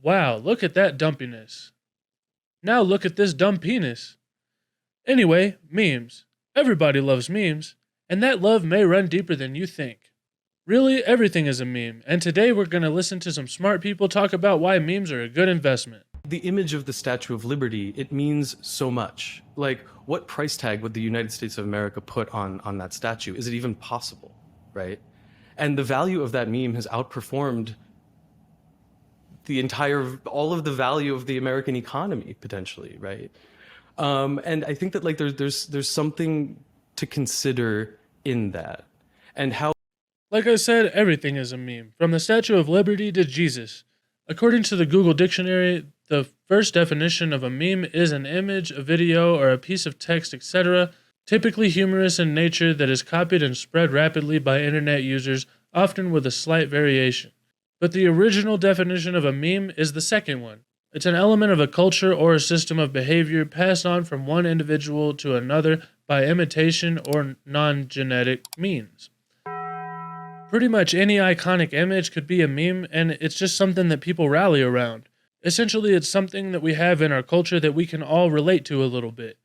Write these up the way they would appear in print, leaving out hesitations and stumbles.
Wow, look at that dumpiness. Now look at this dumb penis. Anyway, memes. Everybody loves memes, and that love may run deeper than you think. Really, everything is a meme, and today we're going to listen to some smart people talk about why memes are a good investment. The image of the Statue of Liberty, it means so much. Like, what price tag would the United States of America put on that statue? Is it even possible, right? And the value of that meme has outperformed all of the value of the American economy, potentially, right? And I think that like there's something to consider in that, and how. Like I said, everything is a meme, from the Statue of Liberty to Jesus. According to the Google Dictionary, the first definition of a meme is an image, a video, or a piece of text, etc., typically humorous in nature that is copied and spread rapidly by internet users, often with a slight variation. But the original definition of a meme is the second one. It's an element of a culture or a system of behavior passed on from one individual to another by imitation or non-genetic means. Pretty much any iconic image could be a meme, and it's just something that people rally around. Essentially, it's something that we have in our culture that we can all relate to a little bit.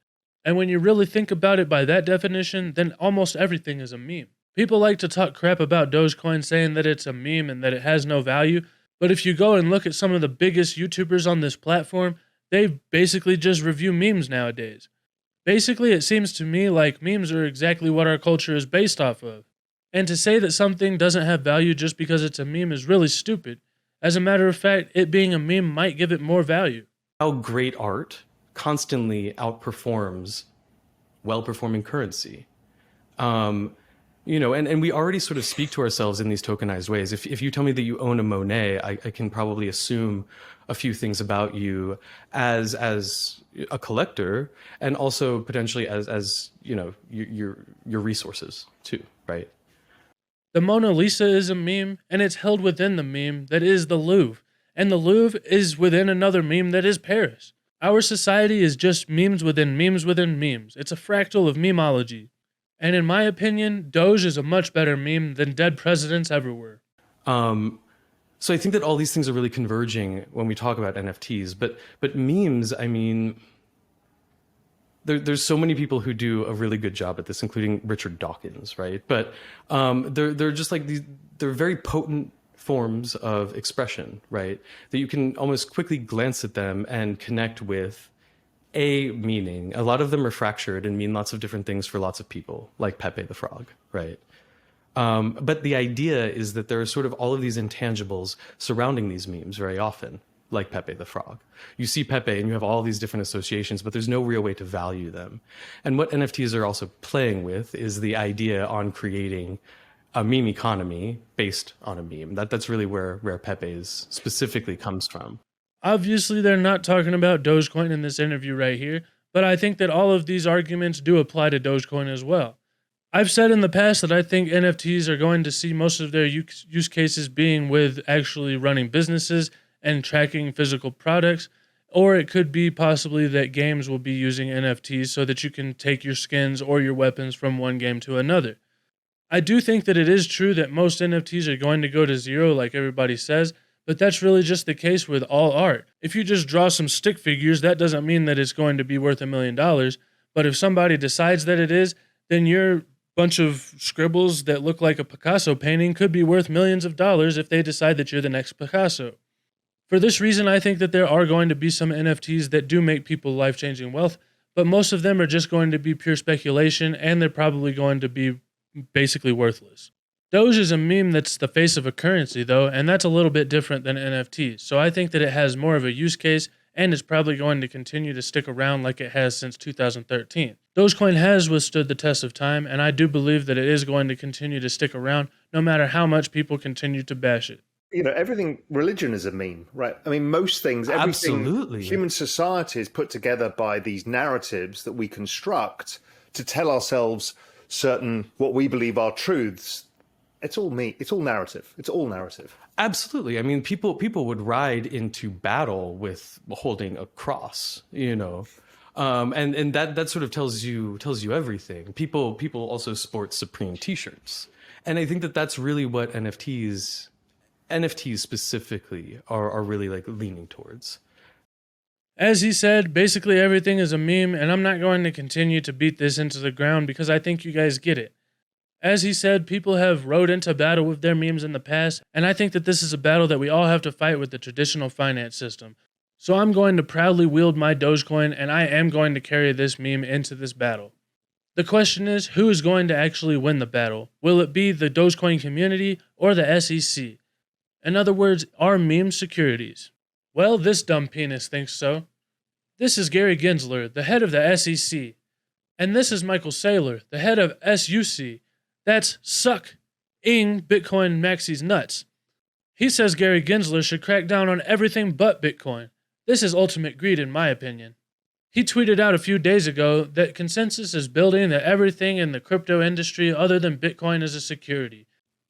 And when you really think about it by that definition, then almost everything is a meme. People like to talk crap about Dogecoin, saying that it's a meme and that it has no value, but if you go and look at some of the biggest YouTubers on this platform, they basically just review memes nowadays. Basically, it seems to me like memes are exactly what our culture is based off of. And to say that something doesn't have value just because it's a meme is really stupid. As a matter of fact, it being a meme might give it more value. How great art constantly outperforms well-performing currency. And we already sort of speak to ourselves in these tokenized ways. If you tell me that you own a Monet, I can probably assume a few things about you as a collector, and also potentially as your resources too, right? The Mona Lisa is a meme, and it's held within the meme that is the Louvre, and the Louvre is within another meme that is Paris. Our society is just memes within memes within memes. It's a fractal of memology. And in my opinion, Doge is a much better meme than dead presidents ever were. So I think that all these things are really converging when we talk about NFTs, but memes, I mean, there's so many people who do a really good job at this, including Richard Dawkins, right? But they're just like they're very potent forms of expression, right? That you can almost quickly glance at them and connect with a meaning. A lot of them are fractured and mean lots of different things for lots of people, like Pepe the Frog, right? But the idea is that there are sort of all of these intangibles surrounding these memes very often, like Pepe the Frog. You see Pepe and you have all these different associations, but there's no real way to value them. And what NFTs are also playing with is the idea on creating a meme economy based on a meme. That's really where Pepe's specifically comes from. Obviously, they're not talking about Dogecoin in this interview right here, but I think that all of these arguments do apply to Dogecoin as well. I've said in the past that I think NFTs are going to see most of their use cases being with actually running businesses and tracking physical products, or it could be possibly that games will be using NFTs so that you can take your skins or your weapons from one game to another. I do think that it is true that most NFTs are going to go to zero like everybody says, but that's really just the case with all art. If you just draw some stick figures, that doesn't mean that it's going to be worth $1 million, but if somebody decides that it is, then your bunch of scribbles that look like a Picasso painting could be worth millions of dollars if they decide that you're the next Picasso. For this reason, I think that there are going to be some NFTs that do make people life-changing wealth, but most of them are just going to be pure speculation, and they're probably going to be basically worthless. Doge is a meme that's the face of a currency, though, and that's a little bit different than NFTs, so I think that it has more of a use case, and is probably going to continue to stick around like it has since 2013. Dogecoin has withstood the test of time, and I do believe that it is going to continue to stick around no matter how much people continue to bash it. Everything, religion is a meme, right? I mean, most things, everything, absolutely, human society is put together by these narratives that we construct to tell ourselves certain, what we believe are truths. It's all me. It's all narrative. It's all narrative. Absolutely. I mean, people would ride into battle with holding a cross, and that sort of tells you everything. People also sport Supreme T-shirts, and I think that that's really what NFTs NFTs specifically are really like leaning towards. As he said, basically everything is a meme, and I'm not going to continue to beat this into the ground because I think you guys get it. As he said, people have rode into battle with their memes in the past, and I think that this is a battle that we all have to fight with the traditional finance system. So I'm going to proudly wield my Dogecoin, and I am going to carry this meme into this battle. The question is, who is going to actually win the battle? Will it be the Dogecoin community or the SEC? In other words, are memes securities? Well, this dumb penis thinks so. This is Gary Gensler, the head of the SEC. And this is Michael Saylor, the head of SUC. That's sucking Bitcoin Maxi's nuts. He says Gary Gensler should crack down on everything but Bitcoin. This is ultimate greed in my opinion. He tweeted out a few days ago that consensus is building that everything in the crypto industry other than Bitcoin is a security,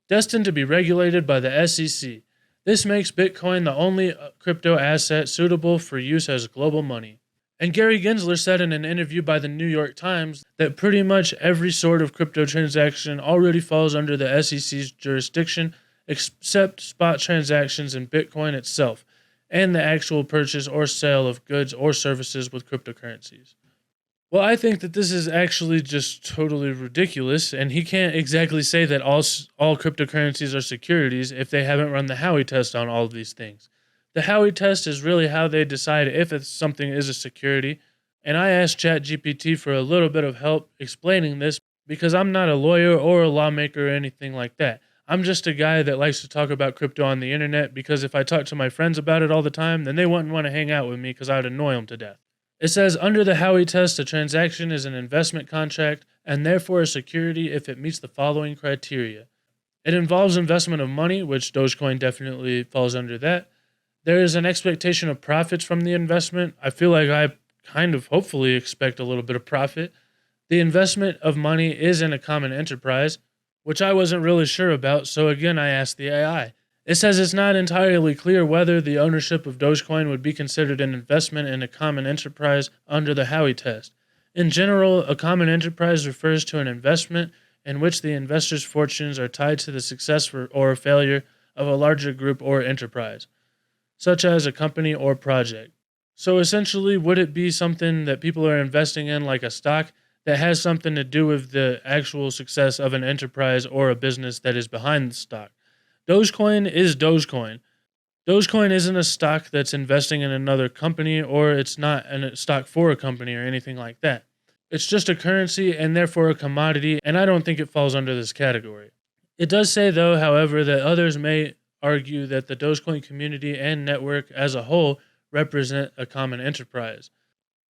destined to be regulated by the SEC. This makes Bitcoin the only crypto asset suitable for use as global money. And Gary Gensler said in an interview by the New York Times that pretty much every sort of crypto transaction already falls under the SEC's jurisdiction except spot transactions in Bitcoin itself and the actual purchase or sale of goods or services with cryptocurrencies. Well, I think that this is actually just totally ridiculous, and he can't exactly say that all cryptocurrencies are securities if they haven't run the Howey test on all of these things. The Howey test is really how they decide if something is a security, and I asked ChatGPT for a little bit of help explaining this because I'm not a lawyer or a lawmaker or anything like that. I'm just a guy that likes to talk about crypto on the internet because if I talk to my friends about it all the time, then they wouldn't want to hang out with me because I'd annoy them to death. It says, under the Howey test, a transaction is an investment contract and therefore a security if it meets the following criteria. It involves investment of money, which Dogecoin definitely falls under that. There is an expectation of profits from the investment. I feel like I kind of hopefully expect a little bit of profit. The investment of money is in a common enterprise, which I wasn't really sure about, so again I asked the AI. It says it's not entirely clear whether the ownership of Dogecoin would be considered an investment in a common enterprise under the Howey test. In general, a common enterprise refers to an investment in which the investor's fortunes are tied to the success or failure of a larger group or enterprise, such as a company or project. So essentially, would it be something that people are investing in like a stock that has something to do with the actual success of an enterprise or a business that is behind the stock? Dogecoin is Dogecoin. Dogecoin isn't a stock that's investing in another company, or it's not a stock for a company or anything like that. It's just a currency and therefore a commodity, and I don't think it falls under this category. It does say, though, however, that others may argue that the Dogecoin community and network as a whole represent a common enterprise.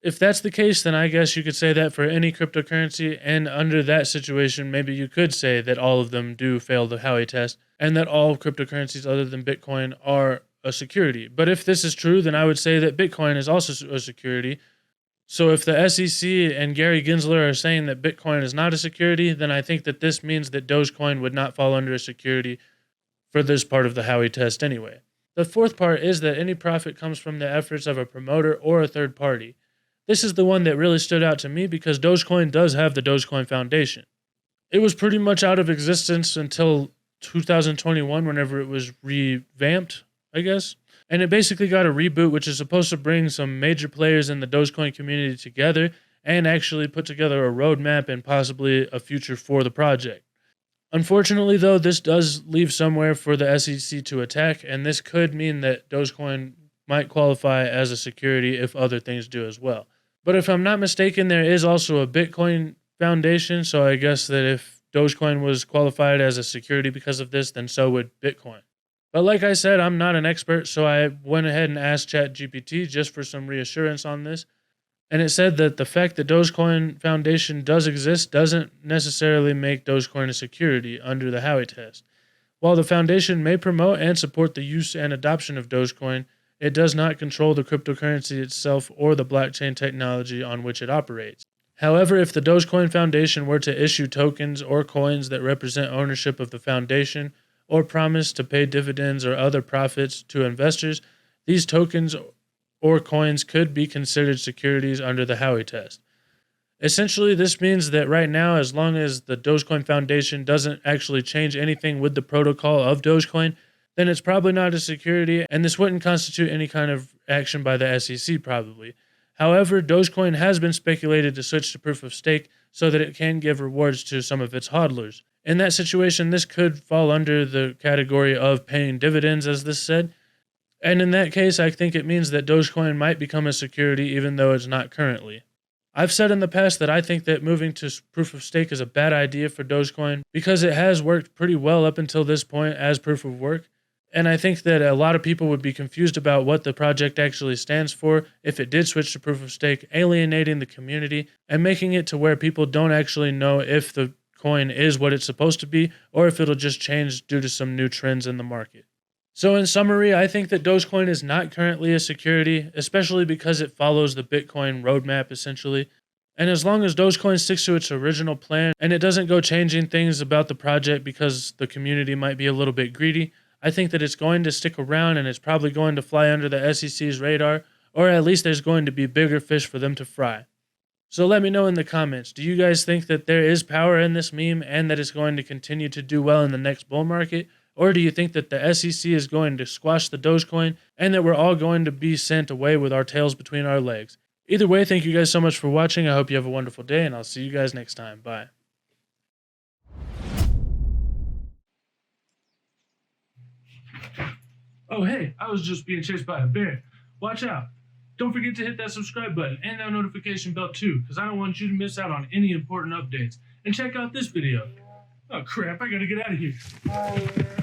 If that's the case, then I guess you could say that for any cryptocurrency, and under that situation, maybe you could say that all of them do fail the Howey test, and that all cryptocurrencies other than Bitcoin are a security. But if this is true, then I would say that Bitcoin is also a security. So if the SEC and Gary Gensler are saying that Bitcoin is not a security, then I think that this means that Dogecoin would not fall under a security for this part of the Howey test anyway. The fourth part is that any profit comes from the efforts of a promoter or a third party. This is the one that really stood out to me because Dogecoin does have the Dogecoin Foundation. It was pretty much out of existence until 2021 whenever it was revamped, I guess. And it basically got a reboot, which is supposed to bring some major players in the Dogecoin community together and actually put together a roadmap and possibly a future for the project. Unfortunately, though, this does leave somewhere for the SEC to attack, and this could mean that Dogecoin might qualify as a security if other things do as well. But if I'm not mistaken, there is also a Bitcoin Foundation, so I guess that if Dogecoin was qualified as a security because of this, then so would Bitcoin. But like I said, I'm not an expert, so I went ahead and asked ChatGPT just for some reassurance on this. And it said that the fact that Dogecoin Foundation does exist doesn't necessarily make Dogecoin a security under the Howey test. While the foundation may promote and support the use and adoption of Dogecoin, it does not control the cryptocurrency itself or the blockchain technology on which it operates. However, if the Dogecoin Foundation were to issue tokens or coins that represent ownership of the foundation or promise to pay dividends or other profits to investors, these tokens or coins could be considered securities under the Howey test. Essentially, this means that right now, as long as the Dogecoin Foundation doesn't actually change anything with the protocol of Dogecoin, then it's probably not a security, and this wouldn't constitute any kind of action by the SEC probably. However, Dogecoin has been speculated to switch to proof of stake so that it can give rewards to some of its hodlers. In that situation, this could fall under the category of paying dividends, as this said. And in that case, I think it means that Dogecoin might become a security even though it's not currently. I've said in the past that I think that moving to proof of stake is a bad idea for Dogecoin because it has worked pretty well up until this point as proof of work. And I think that a lot of people would be confused about what the project actually stands for if it did switch to proof of stake, alienating the community and making it to where people don't actually know if the coin is what it's supposed to be or if it'll just change due to some new trends in the market. So in summary, I think that Dogecoin is not currently a security, especially because it follows the Bitcoin roadmap essentially. And as long as Dogecoin sticks to its original plan and it doesn't go changing things about the project because the community might be a little bit greedy, I think that it's going to stick around and it's probably going to fly under the SEC's radar, or at least there's going to be bigger fish for them to fry. So let me know in the comments, do you guys think that there is power in this meme and that it's going to continue to do well in the next bull market? Or do you think that the SEC is going to squash the Dogecoin and that we're all going to be sent away with our tails between our legs? Either way, thank you guys so much for watching. I hope you have a wonderful day, and I'll see you guys next time. Bye. Oh, hey, I was just being chased by a bear. Watch out. Don't forget to hit that subscribe button and that notification bell too, because I don't want you to miss out on any important updates. And check out this video. Oh crap, I gotta get out of here.